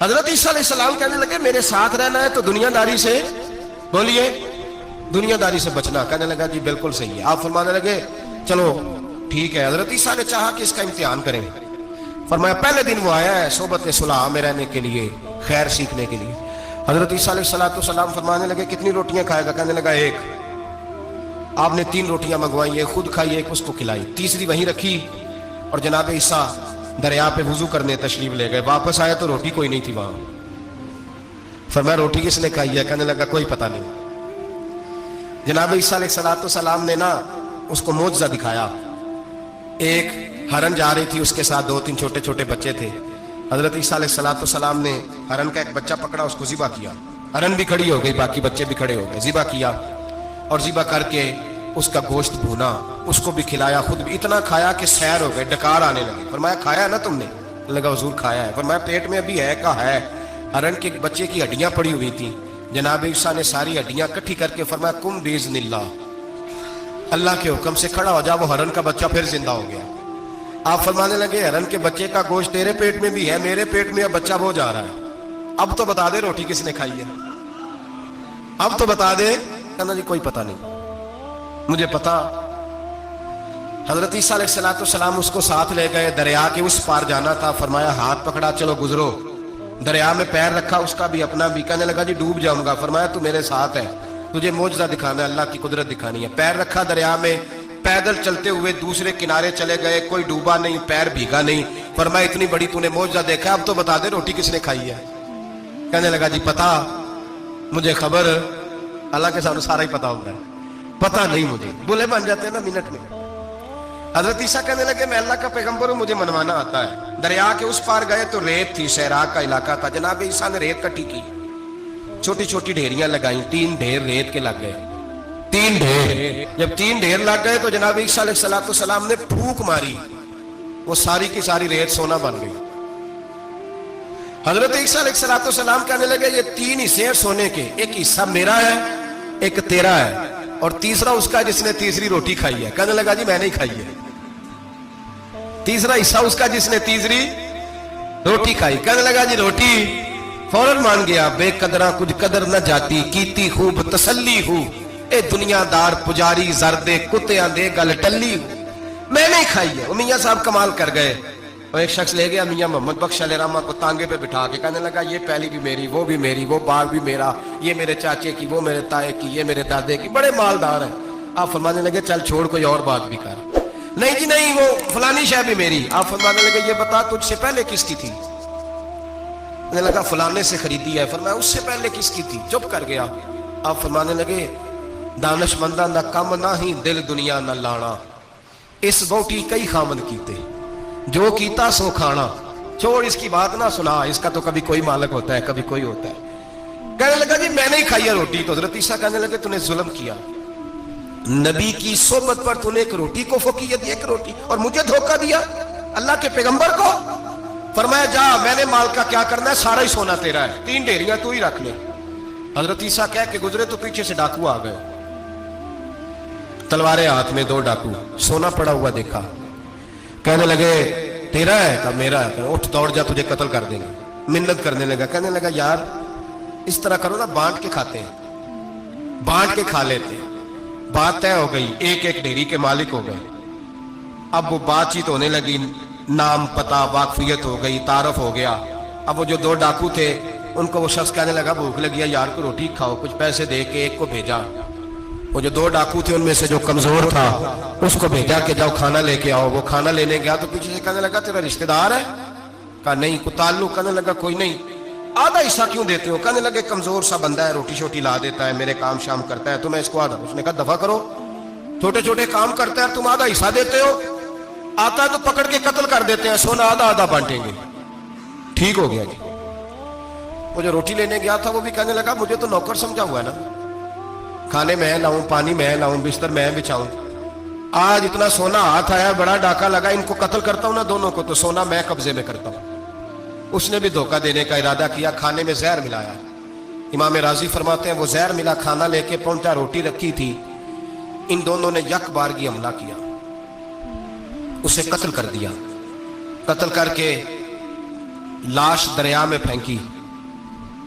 حضرت عیسیٰ علیہ السلام کہنے لگے میرے ساتھ رہنا ہے تو دنیا داری سے، بولیے، دنیا داری سے بچنا. کہنے لگا جی بالکل صحیح ہے. آپ فرمانے لگے چلو ٹھیک ہے. حضرت عیسیٰ نے چاہا کہ اس کا امتحان کریں. فرمایا پہلے دن وہ آیا ہے صحبت صلح میں رہنے کے لیے، خیر سیکھنے کے لیے. حضرت عیسیٰ علیہ السلام فرمانے لگے کتنی روٹیاں کھائے گا؟ کہنے لگا ایک. آپ نے 3 روٹیاں منگوائی، ایک خود کھائی، ایک اس کو کھلائی، تیسری وہیں رکھی اور جناب عیسیٰ دریا پہ وضو کرنے تشریف لے گئے. واپس آیا تو روٹی کوئی نہیں تھی وہاں. فرمایا روٹی کس نے کھائی ہے؟ کہنے لگا کوئی پتہ نہیں. جناب عیسیٰ علیہ السلام نے نا اس کو معجزہ دکھایا. ایک ہرن جا رہی تھی، اس کے ساتھ 2-3 چھوٹے چھوٹے بچے تھے. حضرت عیسیٰ علیہ السلام نے ہرن کا ایک بچہ پکڑا، اس کو ذبح کیا. ہرن بھی کھڑی ہو گئی، باقی بچے بھی کھڑے ہو گئے. ذبح کیا اور ذبح کر کے اس کا گوشت بھونا، اس کو بھی کھلایا، خود بھی اتنا کھایا کہ سیر ہو گئے، ڈکار آنے لگے. فرمایا کھایا نا تم نے؟ لگا حضور کھایا ہے. فرمایا پیٹ میں ابھی ہے کا ہے؟ ہرن کے بچے کی ہڈیاں پڑی ہوئی تھیں. جناب عیسیٰ نے ساری ہڈیاں اکٹھی کر کے فرمایا کم باذن اللہ، اللہ کے حکم سے کھڑا ہو جا. وہ ہرن کا بچہ پھر زندہ ہو گیا. آپ فرمانے لگے ہرن کے بچے کا گوشت تیرے پیٹ میں بھی ہے، میرے پیٹ میں اب بچہ وہ جا رہا ہے. اب تو بتا دے روٹی کس نے کھائی ہے، اب تو بتا دے. کہنا جی کوئی پتہ نہیں، مجھے پتا. حضرت عیسیٰ علیہ السلام اس کو ساتھ لے گئے، دریا کے اس پار جانا تھا. فرمایا ہاتھ پکڑا چلو گزرو. دریا میں پیر رکھا، اس کا بھی اپنا بھی. کہنے لگا جی ڈوب جاؤں گا. فرمایا تو میرے ساتھ ہے، تجھے معجزہ دکھانا ہے، اللہ کی قدرت دکھانی ہے. پیر رکھا دریا میں، پیدل چلتے ہوئے دوسرے کنارے چلے گئے. کوئی ڈوبا نہیں، پیر بھیگا نہیں. فرمایا اتنی بڑی تو نے معجزہ دیکھا، اب تو بتا دے روٹی کس نے کھائی ہے. کہنے لگا جی پتا مجھے خبر، اللہ کے سامنے سارا ہی پتا ہوتا ہے، پتا نہیں مجھے. بولے بن جاتے ہیں نا منٹ میں. حضرت عیسیٰ کہنے لگے میں اللہ کا پیغمبر ہوں، مجھے منوانا آتا ہے. دریا کے اس پار گئے تو ریت تھی، صحرا کا علاقہ تھا. جناب عیسیٰ نے ریت کٹی کی، چھوٹی چھوٹی ڈھیریاں لگائیں. 3 ڈھیر ریت کے لگ گئے. 3 ڈھیر. جب 3 ڈھیر لگ گئے تو جناب عیسیٰ علیہ السلام نے پھونک ماری، وہ ساری کی ساری ریت سونا بن گئی. حضرت عیسیٰ علیہ السلام کہنے لگے یہ 3 حصے ہیں سونے کے، ایک حصہ میرا ہے، ایک تیرا ہے، اور تیسرا اس کا جس نے تیسری روٹی کھائی ہے. کہنے لگا جی میں نہیں کھائی ہے. تیسرا حصہ اس کا جس نے تیسری روٹی کھائی. کہنے لگا جی روٹی. فوراً مان گیا. بے قدرہ کچھ قدر نہ جاتی، کیتی خوب تسلی ہو، اے دنیا دار پجاری زردے کتیاں دے گل ٹلی ہو. میں نہیں کھائی ہے. وہ میاں صاحب کمال کر گئے. اور ایک شخص لے گیا میاں محمد بخش علیہ رحمہ کو تانگے پہ بٹھا کے. کہنے لگا یہ پہلی بھی میری، وہ بھی میری، وہ باغ بھی میرا، یہ میرے چاچے کی، وہ میرے تائے کی، یہ میرے دادے کی، بڑے مالدار ہیں. آپ فرمانے لگے چل چھوڑ کوئی اور بات بھی کر. نہیں جی نہیں، وہ فلانی شے بھی میری. آپ فرمانے لگے یہ بتا تجھ سے پہلے کس کی تھی؟ کہنے لگا فلانے سے خریدی ہے. فرمایا اس سے پہلے کس کی تھی؟ چپ کر گیا. آپ فرمانے لگے دانش مندہ نہ کم نہ ہی دل دنیا نہ لانا، اس بوٹی کئی خامن کیتے، جو کیتا سو کھانا. چھوڑ اس کی بات نہ سنا، اس کا تو کبھی کوئی مالک ہوتا ہے کبھی کوئی ہوتا ہے. کہنے لگا جی میں نہیں کھائی ہے روٹی. تو حضرت عیسیٰ کہنے لگے تو نے ظلم کیا، نبی کی صحبت پر تو نے ایک روٹی کو فوقیت دی، ایک روٹی، اور مجھے دھوکہ دیا اللہ کے پیغمبر کو. فرمایا جا میں نے مال کا کیا کرنا ہے، سارا ہی سونا تیرا ہے، 3 ڈھیریاں تو ہی رکھ لے. حضرت عیسیٰ کہہ کے گزرے تو پیچھے سے ڈاکو آ گئے، تلواریں ہاتھ میں. 2 ڈاکو سونا پڑا ہوا دیکھا. کہنے لگے تیرا ہے؟ کہا میرا ہے. اٹھ دوڑ جا تجھے قتل کر دیں گے. منت کرنے لگا. کہنے لگا یار اس طرح کرو نا، بانٹ کے کھاتے ہیں، بانٹ کے کھا لیتے. بات طے ہو گئی، ایک ایک ڈھیری کے مالک ہو گئے. اب وہ بات چیت ہونے لگی، نام پتہ واقفیت ہو گئی، تعارف ہو گیا. اب وہ جو 2 ڈاکو تھے ان کو وہ شخص کہنے لگا بھوک لگی ہے یار کو روٹی کھاؤ. کچھ پیسے دے کے ایک کو بھیجا. وہ جو 2 ڈاکو تھے ان میں سے جو کمزور تھا اس کو بھیجا کہ جاؤ کھانا لے کے آؤ. وہ کھانا لینے گیا تو پیچھے سے کہنے لگا تیرا رشتہ دار ہے؟ کہا نہیں. کوئی تعلق؟ کہنے لگا کوئی نہیں. آدھا حصہ کیوں دیتے ہو؟ کہنے لگے کمزور سا بندہ ہے، روٹی شوٹی لا دیتا ہے، میرے کام شام کرتا ہے، تو میں اس کو آدھا. اس نے کہا دفع کرو، چھوٹے چھوٹے کام کرتا ہے تم آدھا حصہ دیتے ہو، آتا ہے تو پکڑ کے قتل کر دیتے ہیں، سونا آدھا آدھا بانٹیں گے. ٹھیک ہو گیا جی. وہ جو روٹی لینے گیا تھا وہ بھی کہنے لگا مجھے تو نوکر سمجھا ہوا ہے نا، کھانے میں لاؤں، پانی میں لاؤں، بستر میں بچھاؤں. آج اتنا سونا ہاتھ آیا، بڑا ڈاکہ لگا، ان کو قتل کرتا ہوں نا دونوں کو تو سونا میں قبضے میں کرتا ہوں. اس نے بھی دھوکہ دینے کا ارادہ کیا، کھانے میں زہر ملایا. امام راضی فرماتے ہیں وہ زہر ملا کھانا لے کے پہنچا، روٹی رکھی تھی. ان دونوں نے یک بارگی حملہ کیا، اسے قتل کر دیا. قتل کر کے لاش دریا میں پھینکی.